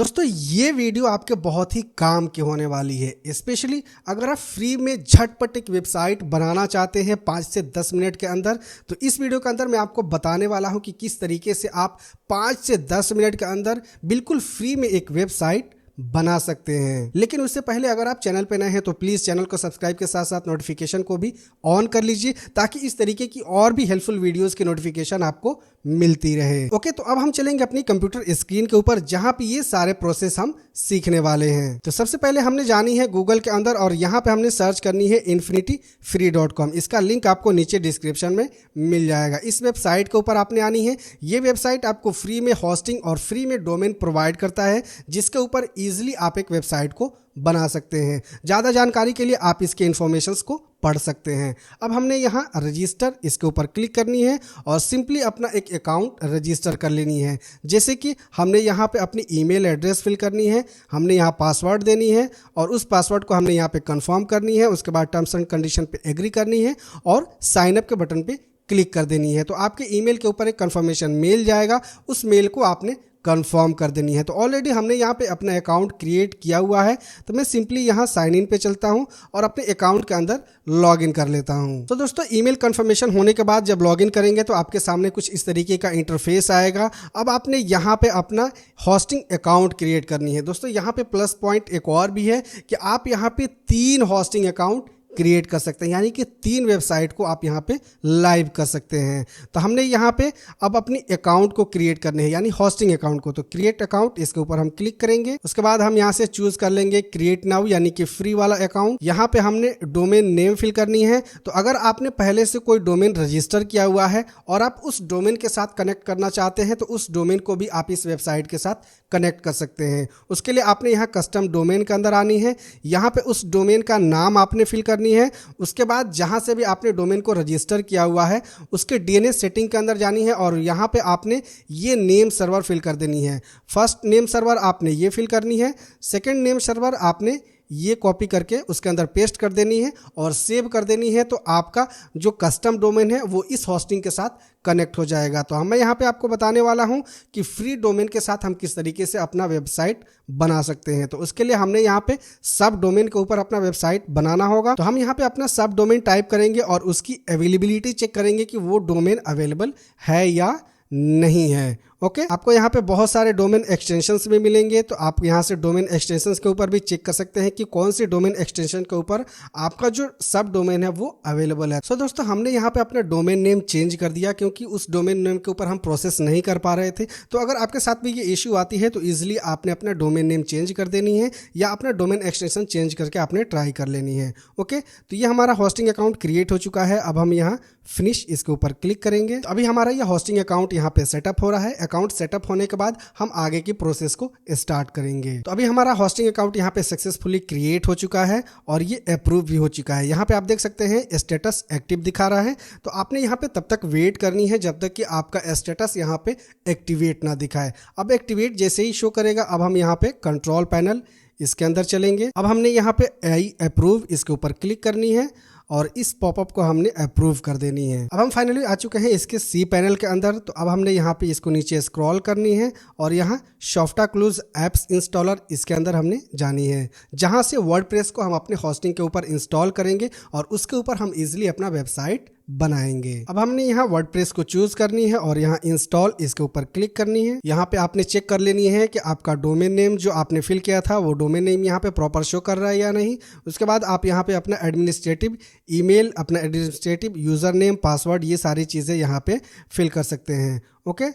दोस्तों ये वीडियो आपके बहुत ही काम की होने वाली है, स्पेशली अगर आप फ्री में झटपट एक वेबसाइट बनाना चाहते हैं 5 से 10 मिनट के अंदर। तो इस वीडियो के अंदर मैं आपको बताने वाला हूं कि किस तरीके से आप 5 से 10 मिनट के अंदर बिल्कुल फ्री में एक वेबसाइट बना सकते हैं। लेकिन उससे पहले अगर आप चैनल पे नए हैं तो प्लीज़ चैनल को सब्सक्राइब के साथ साथ नोटिफिकेशन को भी ऑन कर लीजिए, ताकि इस तरीके की और भी हेल्पफुल वीडियोस की नोटिफिकेशन आपको मिलती रहे। ओके, तो अब हम चलेंगे अपनी कंप्यूटर स्क्रीन के ऊपर, जहां पे ये सारे प्रोसेस हम सीखने वाले हैं। तो सबसे पहले हमने जानी है गूगल के अंदर और यहाँ पे हमने सर्च करनी है infinityfree.com। इसका लिंक आपको नीचे डिस्क्रिप्शन में मिल जाएगा। इस वेबसाइट के ऊपर आपने आनी है। ये वेबसाइट आपको फ्री में होस्टिंग और फ्री में डोमेन प्रोवाइड करता है, जिसके ऊपर इजीली आप एक वेबसाइट को बना सकते हैं। ज़्यादा जानकारी के लिए आप इसके इन्फॉर्मेशंस को पढ़ सकते हैं। अब हमने यहाँ रजिस्टर इसके ऊपर क्लिक करनी है और सिंपली अपना एक अकाउंट रजिस्टर कर लेनी है। जैसे कि हमने यहाँ पे अपनी ईमेल एड्रेस फिल करनी है, हमने यहाँ पासवर्ड देनी है और उस पासवर्ड को हमने यहाँ पे कंफर्म करनी है। उसके बाद टर्म्स एंड कंडीशन पे एग्री करनी है और साइन अप के बटन पे क्लिक कर देनी है। तो आपके ईमेल के ऊपर एक कंफर्मेशन मेल जाएगा, उस मेल को आपने कंफर्म कर देनी है। तो ऑलरेडी हमने यहाँ पे अपना अकाउंट क्रिएट किया हुआ है, तो मैं सिंपली यहाँ साइन इन पे चलता हूँ और अपने अकाउंट के अंदर लॉग इन कर लेता हूँ। तो दोस्तों ईमेल कंफर्मेशन होने के बाद जब लॉग इन करेंगे तो आपके सामने कुछ इस तरीके का इंटरफेस आएगा। अब आपने यहाँ पे अपना होस्टिंग अकाउंट क्रिएट करनी है। दोस्तों यहाँ पे प्लस पॉइंट एक और भी है कि आप यहाँ पे 3 होस्टिंग अकाउंट क्रिएट कर सकते हैं, यानी कि 3 वेबसाइट को आप यहाँ पे लाइव कर सकते हैं। तो हमने यहाँ पे अब अपनी अकाउंट को क्रिएट करने हैं, यानी होस्टिंग अकाउंट को। तो क्रिएट अकाउंट इसके ऊपर हम क्लिक करेंगे। उसके बाद हम यहाँ से चूज कर लेंगे क्रिएट नाउ, यानी कि फ्री वाला अकाउंट। यहाँ पे हमने डोमेन नेम फिल करनी है। तो अगर आपने पहले से कोई डोमेन रजिस्टर किया हुआ है और आप उस डोमेन के साथ कनेक्ट करना चाहते हैं, तो उस डोमेन को भी आप इस वेबसाइट के साथ कनेक्ट कर सकते हैं। उसके लिए आपने यहाँ कस्टम डोमेन के अंदर आनी है। यहाँ पे उस डोमेन का नाम आपने फिल करनी है। उसके बाद जहां से भी आपने डोमेन को रजिस्टर किया हुआ है उसके डीएनएस सेटिंग के अंदर जानी है और यहाँ पे आपने ये नेम सर्वर फिल कर देनी है। फर्स्ट नेम सर्वर आपने ये फिल करनी है, सेकंड नेम सर्वर आपने ये कॉपी करके उसके अंदर पेस्ट कर देनी है और सेव कर देनी है। तो आपका जो कस्टम डोमेन है वो इस होस्टिंग के साथ कनेक्ट हो जाएगा। तो मैं यहाँ पे आपको बताने वाला हूँ कि फ्री डोमेन के साथ हम किस तरीके से अपना वेबसाइट बना सकते हैं। तो उसके लिए हमने यहाँ पे सब डोमेन के ऊपर अपना वेबसाइट बनाना होगा। तो हम यहाँ पे अपना सब डोमेन टाइप करेंगे और उसकी अवेलेबिलिटी चेक करेंगे कि वो डोमेन अवेलेबल है या नहीं है। ओके, आपको यहाँ पे बहुत सारे डोमेन एक्सटेंशंस भी मिलेंगे, तो आप यहाँ से डोमेन एक्सटेंशंस के ऊपर भी चेक कर सकते हैं कि कौन सी डोमेन एक्सटेंशन के ऊपर आपका जो सब डोमेन है वो अवेलेबल है। सो दोस्तों हमने यहाँ पे अपना डोमेन नेम चेंज कर दिया, क्योंकि उस डोमेन नेम के ऊपर हम प्रोसेस नहीं कर पा रहे थे। तो अगर आपके साथ भी ये इश्यू आती है तो ईजिली आपने अपना डोमेन नेम चेंज कर देनी है या अपना डोमेन एक्सटेंशन चेंज करके आपने ट्राई कर लेनी है। ओके, तो ये हमारा होस्टिंग अकाउंट क्रिएट हो चुका है। अब हम यहाँ फिनिश इसके ऊपर क्लिक करेंगे। तो अभी हमारा ये होस्टिंग अकाउंट यहाँ पे सेटअप हो रहा है। अकाउंट सेटअप होने के बाद हम आगे की प्रोसेस को स्टार्ट करेंगे। तो अभी हमारा होस्टिंग अकाउंट यहाँ पे सक्सेसफुली क्रिएट हो चुका है और ये अप्रूव भी हो चुका है। यहाँ पे आप देख सकते हैं स्टेटस एक्टिव दिखा रहा है। तो आपने यहाँ पे तब तक वेट करनी है जब तक कि आपका स्टेटस यहाँ पे एक्टिवेट ना दिखाए। अब एक्टिवेट जैसे ही शो करेगा, अब हम यहाँ पे कंट्रोल पैनल इसके अंदर चलेंगे। अब हमने यहाँ पे आई अप्रूव इसके ऊपर क्लिक करनी है और इस पॉपअप को हमने अप्रूव कर देनी है। अब हम फाइनली आ चुके हैं इसके सी पैनल के अंदर। तो अब हमने यहाँ पे इसको नीचे स्क्रॉल करनी है और यहाँ सॉफ्टा क्लूज एप्स इंस्टॉलर इसके अंदर हमने जानी है, जहाँ से वर्डप्रेस को हम अपने होस्टिंग के ऊपर इंस्टॉल करेंगे और उसके ऊपर हम इजीली अपना वेबसाइट बनाएंगे। अब हमने यहाँ वर्डप्रेस को चूज करनी है और यहाँ इंस्टॉल इसके ऊपर क्लिक करनी है। यहाँ पे आपने चेक कर लेनी है कि आपका डोमेन नेम जो आपने फिल किया था वो डोमेन नेम यहाँ पे प्रॉपर शो कर रहा है या नहीं। उसके बाद आप यहाँ पे अपना एडमिनिस्ट्रेटिव ईमेल, अपना एडमिनिस्ट्रेटिव यूजर नेम, पासवर्ड, ये सारी चीज़ें यहाँ पे फिल कर सकते हैं। ओके,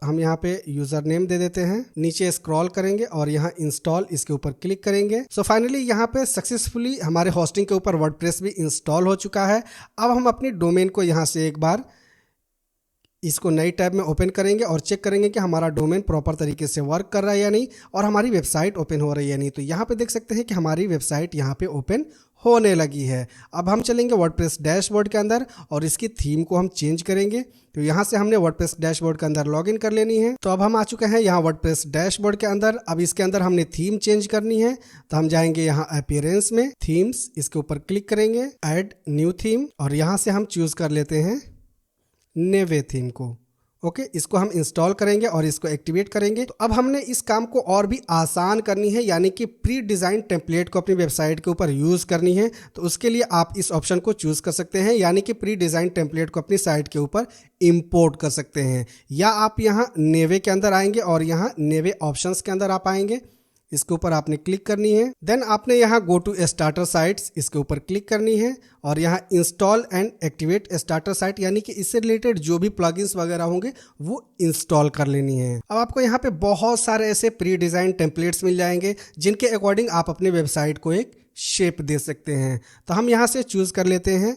हम यहाँ पे यूज़र नेम दे देते हैं, नीचे स्क्रॉल करेंगे और यहाँ इंस्टॉल इसके ऊपर क्लिक करेंगे। सो फाइनली यहाँ पे सक्सेसफुली हमारे होस्टिंग के ऊपर वर्डप्रेस भी इंस्टॉल हो चुका है। अब हम अपनी डोमेन को यहाँ से एक बार इसको नई टैब में ओपन करेंगे और चेक करेंगे कि हमारा डोमेन प्रॉपर तरीके से वर्क कर रहा है या नहीं और हमारी वेबसाइट ओपन हो रही है या नहीं। तो यहाँ पे देख सकते हैं कि हमारी वेबसाइट यहाँ पे ओपन होने लगी है। अब हम चलेंगे वर्डप्रेस डैशबोर्ड के अंदर और इसकी थीम को हम चेंज करेंगे। तो यहाँ से हमने वर्डप्रेस डैशबोर्ड के अंदर लॉगिन कर लेनी है। तो अब हम आ चुके हैं यहाँ वर्डप्रेस डैशबोर्ड के अंदर। अब इसके अंदर हमने थीम चेंज करनी है। तो हम जाएंगे यहाँ अपीयरेंस में, थीम्स, इसके ऊपर क्लिक करेंगे, ऐड न्यू थीम और यहाँ से हम चूज कर लेते हैं नेवे थीम को। ओके, इसको हम इंस्टॉल करेंगे और इसको एक्टिवेट करेंगे। तो अब हमने इस काम को और भी आसान करनी है, यानी कि प्री डिजाइन टेम्पलेट को अपनी वेबसाइट के ऊपर यूज करनी है। तो उसके लिए आप इस ऑप्शन को चूज कर सकते हैं, यानी कि प्री डिजाइन टेम्पलेट को अपनी साइट के ऊपर इंपोर्ट कर सकते हैं। या आप यहाँ नेवे के अंदर आएंगे और यहाँ नेवे ऑप्शंस के अंदर आप आएंगे, इसके ऊपर आपने क्लिक करनी है। देन आपने यहाँ गो टू स्टार्टर साइट्स, इसके ऊपर क्लिक करनी है और यहाँ install and activate starter site, यानी कि इससे रिलेटेड जो भी प्लगइन्स वगैरह होंगे वो इंस्टॉल कर लेनी है। अब आपको यहाँ पे बहुत सारे ऐसे प्री डिजाइन टेम्पलेट्स मिल जाएंगे जिनके अकॉर्डिंग आप अपने वेबसाइट को एक शेप दे सकते हैं। तो हम यहाँ से चूज कर लेते हैं,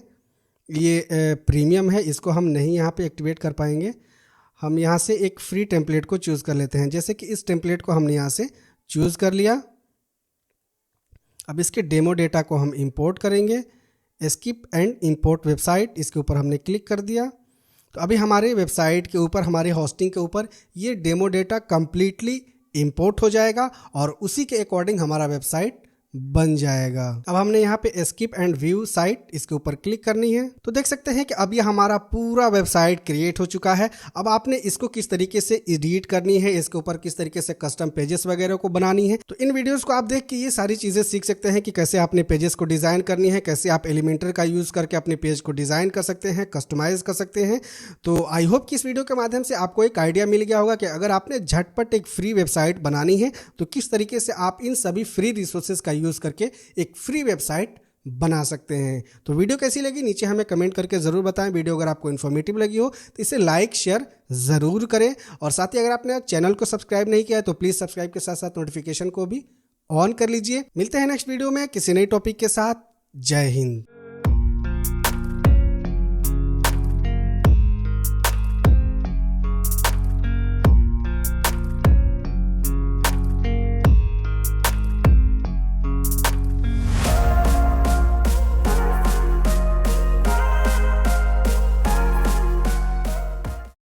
ये प्रीमियम है, इसको हम नहीं यहाँ पे एक्टिवेट कर पाएंगे। हम यहाँ से एक फ्री टेम्पलेट को चूज कर लेते हैं, जैसे कि इस टेम्पलेट को हमने यहाँ से चूज कर लिया। अब इसके डेमो डेटा को हम इंपोर्ट करेंगे, स्किप एंड इंपोर्ट वेबसाइट, इसके ऊपर हमने क्लिक कर दिया। तो अभी हमारे वेबसाइट के ऊपर, हमारे होस्टिंग के ऊपर ये डेमो डेटा कंप्लीटली इंपोर्ट हो जाएगा और उसी के अकॉर्डिंग हमारा वेबसाइट बन जाएगा। अब हमने यहाँ पे स्किप एंड व्यू साइट, इसके ऊपर क्लिक करनी है। तो देख सकते हैं कि अब ये हमारा पूरा वेबसाइट क्रिएट हो चुका है। अब आपने इसको किस तरीके से एडिट करनी है, इसके ऊपर किस तरीके से कस्टम पेजेस वगैरह को बनानी है, तो इन वीडियोस को आप देख के ये सारी चीजें सीख सकते हैं कि कैसे आपने पेजेस को डिजाइन करनी है, कैसे आप एलिमेंटर का यूज करके अपने पेज को डिजाइन कर सकते हैं, कस्टमाइज कर सकते हैं। तो आई होप कि इस वीडियो के माध्यम से आपको एक आइडिया मिल गया होगा कि अगर आपने झटपट एक फ्री वेबसाइट बनानी है तो किस तरीके से आप इन सभी फ्री रिसोर्सेज का यूज करके एक फ्री वेबसाइट बना सकते हैं। तो वीडियो कैसी लगी नीचे हमें कमेंट करके जरूर बताएं। वीडियो अगर आपको इन्फॉर्मेटिव लगी हो तो इसे लाइक शेयर जरूर करें और साथ ही अगर आपने चैनल को सब्सक्राइब नहीं किया है तो प्लीज सब्सक्राइब के साथ साथ नोटिफिकेशन को भी ऑन कर लीजिए। मिलते हैं नेक्स्ट वीडियो में किसी नई टॉपिक के साथ। जय हिंद।